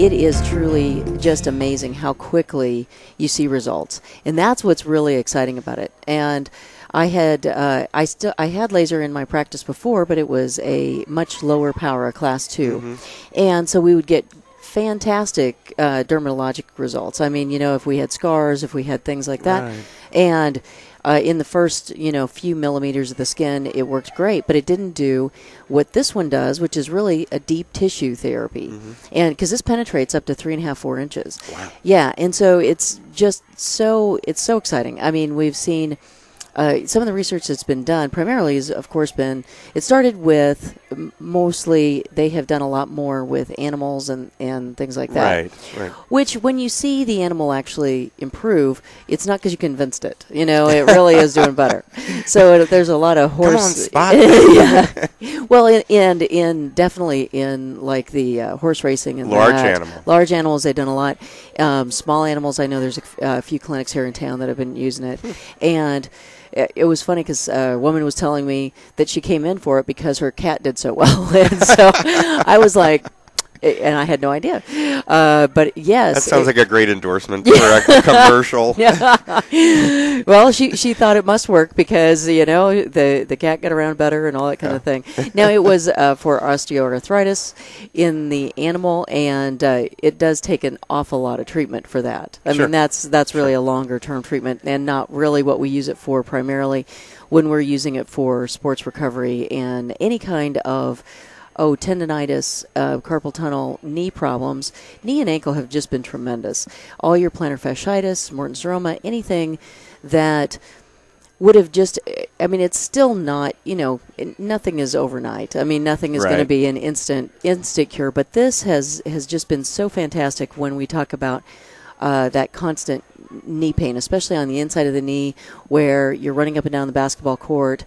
it is truly just amazing how quickly you see results, and that's what's really exciting about it. And I had laser in my practice before, but it was a much lower power, a class 2, and so we would get fantastic dermatologic results. I mean, if we had scars, if we had things like that, Right. and in the first, few millimeters of the skin, it worked great, but it didn't do what this one does, which is really a deep tissue therapy. And because this penetrates up to 3.5, 4 inches. Wow. Yeah, and so it's just so exciting. I mean, we've seen some of the research that's been done primarily has, of course, it started with mostly they have done a lot more with animals and things like that. Right. Which, when you see the animal actually improve, it's not because you convinced it. It really is doing better. So there's a lot of horse. Come on, spot. Yeah. Well, and definitely in like the horse racing and large animals, they've done a lot. Small animals, I know there's a few clinics here in town that have been using it, and it was funny because a woman was telling me that she came in for it because her cat did so well. And so I was like, and I had no idea. But yes. That sounds like a great endorsement for a commercial. Yeah. Well, she thought it must work because, the cat got around better and all that kind of thing. Now, it was for osteoarthritis in the animal, and it does take an awful lot of treatment for that. I mean, that's really a longer-term treatment and not really what we use it for primarily when we're using it for sports recovery and any kind of tendonitis, carpal tunnel, knee problems. Knee and ankle have just been tremendous. All your plantar fasciitis, Morton's seroma, anything that would have just, I mean, it's still not, nothing is overnight. I mean, nothing is going to be an instant cure, but this has just been so fantastic when we talk about that constant knee pain, especially on the inside of the knee where you're running up and down the basketball court,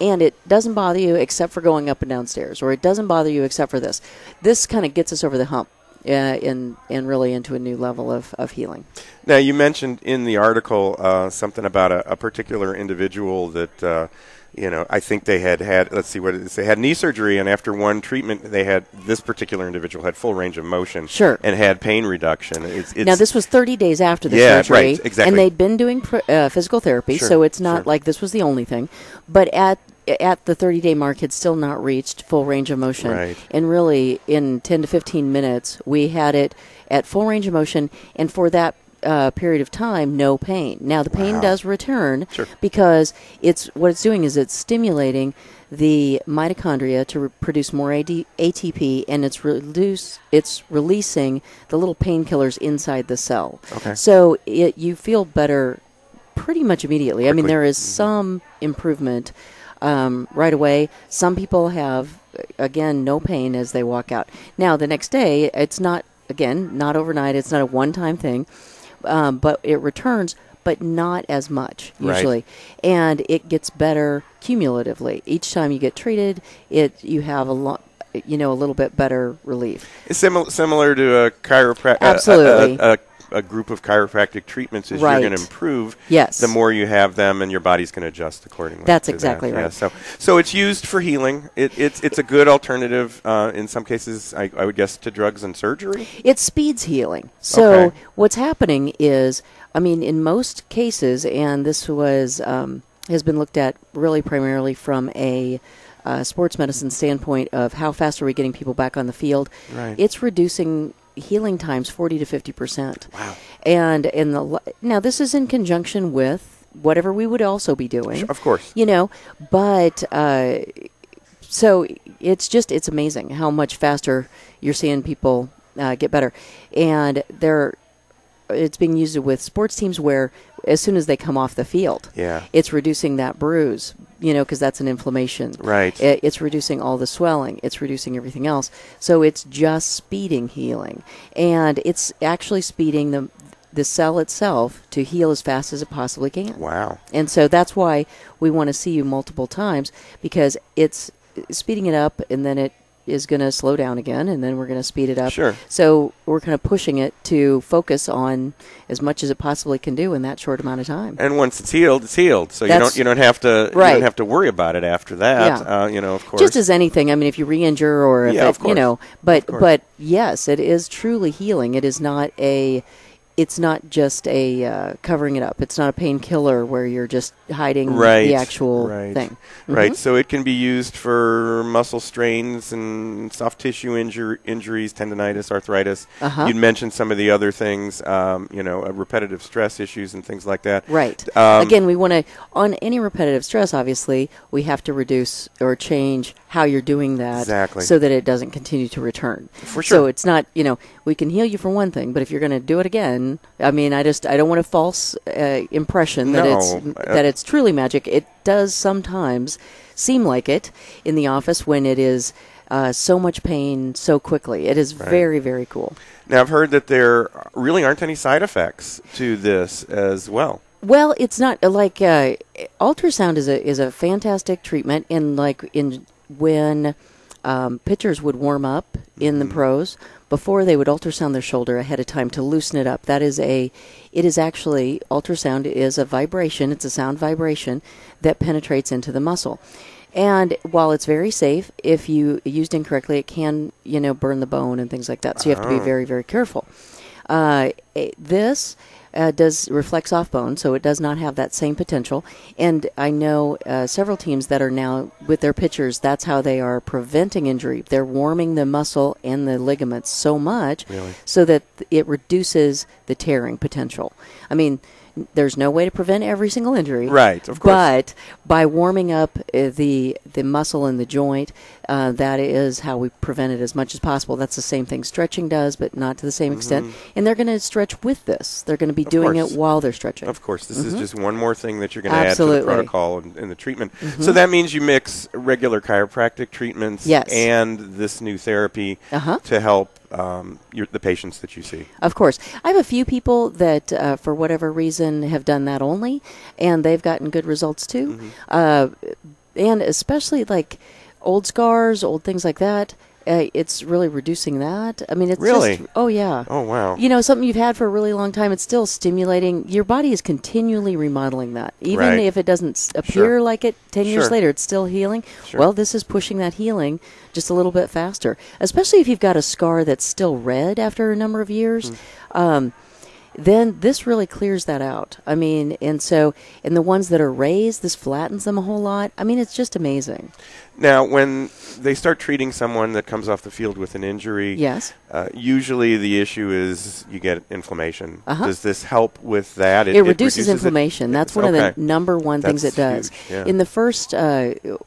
and it doesn't bother you except for going up and down stairs, or it doesn't bother you except for this. This kind of gets us over the hump and really into a new level of healing. Now, you mentioned in the article something about a particular individual that I think they had let's see what it is. They had knee surgery, and after one treatment, this particular individual had full range of motion. Sure. And had pain reduction. Now, this was 30 days after the surgery. Right, exactly. And they'd been doing physical therapy, so it's not like this was the only thing. But at the 30-day mark, had still not reached full range of motion. Right. And really, in 10 to 15 minutes, we had it at full range of motion, and for that period of time, no pain. Now, the pain does return because what it's doing is it's stimulating the mitochondria to produce more ATP, and it's releasing the little painkillers inside the cell. Okay. So you feel better pretty much immediately. Quickly. I mean, there is some improvement right away. Some people have, again, no pain as they walk out. Now, the next day, it's not overnight. It's not a one-time thing. But it returns, but not as much usually, and it gets better cumulatively. Each time you get treated, you have a little bit better relief. It's similar to a chiropractic. Absolutely. A group of chiropractic treatments is right. You're going to improve. Yes. The more you have them, and your body's going to adjust accordingly. That's exactly right. Yeah, so it's used for healing. It's a good alternative in some cases, I would guess, to drugs and surgery. It speeds healing. So what's happening is, I mean, in most cases, and this has been looked at really primarily from a sports medicine standpoint of how fast are we getting people back on the field. Right. It's reducing healing times 40 to 50%. Wow. And now this is in conjunction with whatever we would also be doing. Of course. But so it's amazing how much faster you're seeing people get better. And it's being used with sports teams where as soon as they come off the field, it's reducing that bruise, because that's an inflammation. Right. It's reducing all the swelling. It's reducing everything else. So it's just speeding healing. And it's actually speeding the cell itself to heal as fast as it possibly can. Wow. And so that's why we want to see you multiple times, because it's speeding it up, and then is going to slow down again, and then we're going to speed it up. Sure. So we're kind of pushing it to focus on as much as it possibly can do in that short amount of time. And once it's healed, it's healed. So you don't have to right. you don't have to worry about it after that. Yeah. Of course. Just as anything. I mean, if you re-injure or if of course. but yes, it is truly healing. It is not it's not just a covering it up. It's not a painkiller where you're just hiding the actual thing. Mm-hmm. Right. So it can be used for muscle strains and soft tissue injuries, tendonitis, arthritis. You'd mentioned some of the other things, repetitive stress issues and things like that. Right. Again, we want to, on any repetitive stress, obviously, we have to reduce or change how you're doing that so that it doesn't continue to return. For sure. So it's not, we can heal you for one thing, but if you're going to do it again, I mean, I don't want a false impression that it's truly magic. It does sometimes seem like it in the office when it is so much pain so quickly. It is very, very cool. Now, I've heard that there really aren't any side effects to this as well. Well, it's not like ultrasound is a fantastic treatment, and when pitchers would warm up in the pros, before they would ultrasound their shoulder ahead of time to loosen it up. Ultrasound is a vibration, it's a sound vibration that penetrates into the muscle. And while it's very safe, if you used incorrectly, it can, burn the bone and things like that. So you have to be very, very careful. This reflects off bone, so it does not have that same potential. And I know several teams that are now, with their pitchers, that's how they are preventing injury. They're warming the muscle and the ligaments so much so that it reduces the tearing potential. I mean, there's no way to prevent every single injury. Right, of course. But by warming up the muscle and the joint, that is how we prevent it as much as possible. That's the same thing stretching does, but not to the same extent. And they're going to stretch with this. They're going to be doing it while they're stretching. Of course. This is just one more thing that you're going to add to the protocol and the treatment. So that means you mix regular chiropractic treatments and this new therapy to help the patients that you see. Of course. I have a few people that, for whatever reason, have done that only, and they've gotten good results too. And especially like old scars, old things like that, it's really reducing that. I mean, it's really? Just, oh yeah. Oh wow. Something you've had for a really long time, it's still stimulating. Your body is continually remodeling that. Even if it doesn't appear like it 10 years later, it's still healing. Well, this is pushing that healing just a little bit faster, especially if you've got a scar that's still red after a number of years. Then this really clears that out. I mean, and the ones that are raised, this flattens them a whole lot. I mean, it's just amazing. Now, when they start treating someone that comes off the field with an injury, usually the issue is you get inflammation. Does this help with that? It reduces inflammation. That's one of the number one things it does. In the first,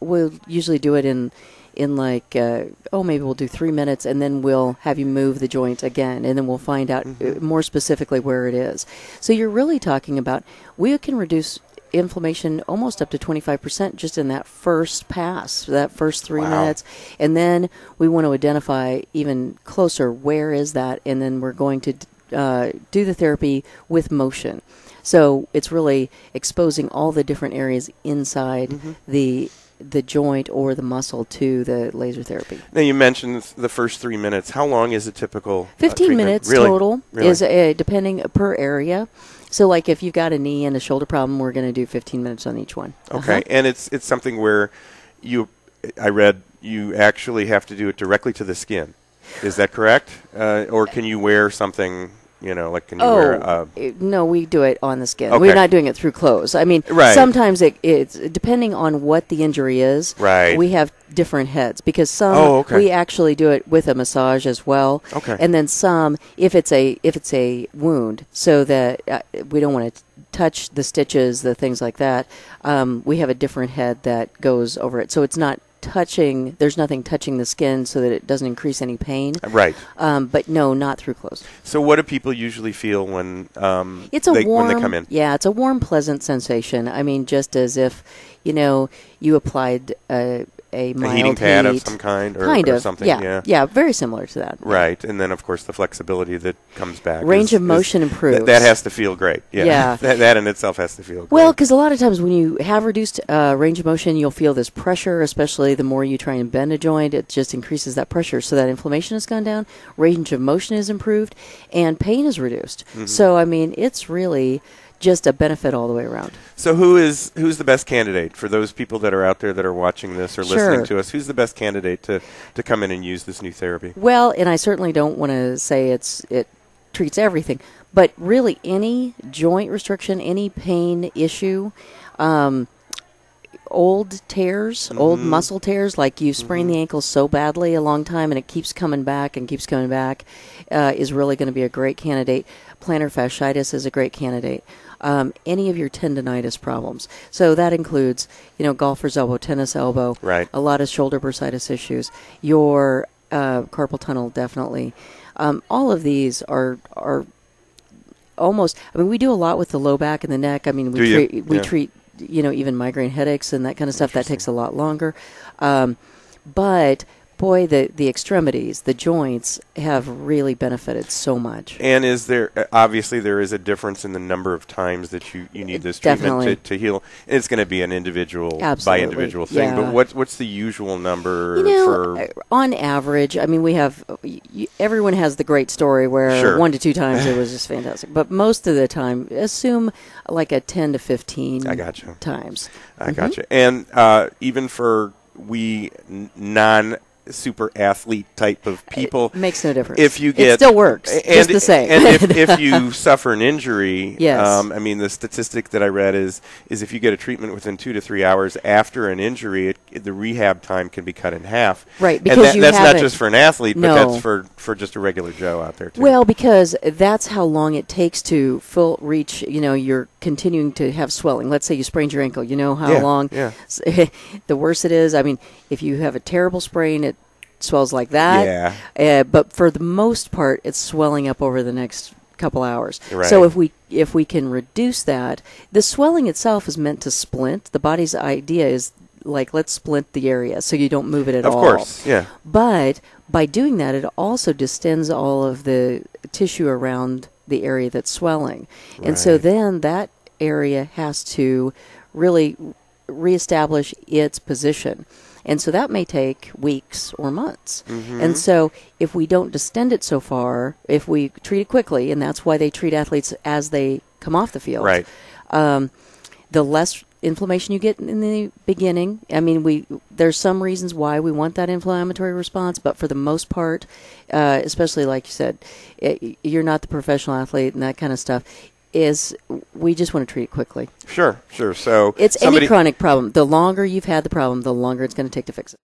we'll usually do it in maybe we'll do 3 minutes, and then we'll have you move the joint again, and then we'll find out more specifically where it is. So you're really talking about, we can reduce inflammation almost up to 25% just in that first pass, that first 3 minutes. And then we want to identify even closer, where is that, and then we're going to do the therapy with motion. So it's really exposing all the different areas inside the joint or the muscle to the laser therapy. Now, you mentioned the first 3 minutes. How long is a typical 15 minutes total is depending per area. So like if you've got a knee and a shoulder problem, we're going to do 15 minutes on each one. Okay. And it's something where I read you actually have to do it directly to the skin. Is that correct? Or can you wear something, can you wear no, we do it on the skin. Okay. We're not doing it through clothes. I mean, sometimes it's depending on what the injury is. Right. We have different heads because some we actually do it with a massage as well. Okay. And then some, if it's a wound, so that we don't want to touch the stitches, the things like that, we have a different head that goes over it. So it's not touching, there's nothing touching the skin so that it doesn't increase any pain. Right. But no, not through clothes. So what do people usually feel when when they come in? Yeah, it's a warm, pleasant sensation. I mean, just as if, you applied a mild heating pad heat. of some kind, or something. Yeah, very similar to that. Right, and then of course the flexibility that comes back. Range of motion improves. That has to feel great. Yeah. that in itself has to feel great. Well, because a lot of times when you have reduced range of motion, you'll feel this pressure, especially the more you try and bend a joint. It just increases that pressure. So that inflammation has gone down, range of motion is improved, and pain is reduced. So, I mean, it's really just a benefit all the way around. So who's the best candidate for those people that are out there that are watching this or listening to us? Who's the best candidate to come in and use this new therapy? Well, and I certainly don't want to say it treats everything, but really any joint restriction, any pain issue, old tears, old muscle tears, like you sprained the ankle so badly a long time and it keeps coming back and keeps coming back, is really going to be a great candidate. Plantar fasciitis is a great candidate. Any of your tendonitis problems. So that includes, golfer's elbow, tennis elbow, right. A lot of shoulder bursitis issues, your carpal tunnel, definitely. All of these are almost, we do a lot with the low back and the neck. We treat, even migraine headaches and that kind of stuff. That takes a lot longer. But boy, the extremities, the joints have really benefited so much. And is there, obviously there is a difference in the number of times that you need this treatment to heal. It's going to be an individual by individual thing, but what's the usual number for? On average, we have, everyone has the great story where 1 to 2 times it was just fantastic, but most of the time, assume like a 10 to 15 times. I gotcha. And even for super athlete type of people, it makes no difference. If you get, it still works, just the same. And if you suffer an injury, yes. The statistic that I read is if you get a treatment within 2 to 3 hours after an injury, the rehab time can be cut in half. Right, because that's not just for an athlete, but that's for just a regular Joe out there too. Well, because that's how long it takes to full reach. You're continuing to have swelling. Let's say you sprained your ankle. You know how long? Yeah. The worse it is. If you have a terrible sprain, it swells like that. Yeah. But for the most part, it's swelling up over the next couple hours. Right. So if we can reduce that, the swelling itself is meant to splint. The body's idea is like, let's splint the area so you don't move it at all. Of course, yeah. But by doing that, it also distends all of the tissue around the area that's swelling. Right. And so then that area has to really reestablish its position. And so that may take weeks or months. And so if we don't distend it so far, if we treat it quickly, and that's why they treat athletes as they come off the field, right. The less inflammation you get in the beginning. There's some reasons why we want that inflammatory response, but for the most part, especially like you said, you're not the professional athlete and that kind of stuff, we just want to treat it quickly. Sure. So it's any chronic problem. The longer you've had the problem, the longer it's going to take to fix it.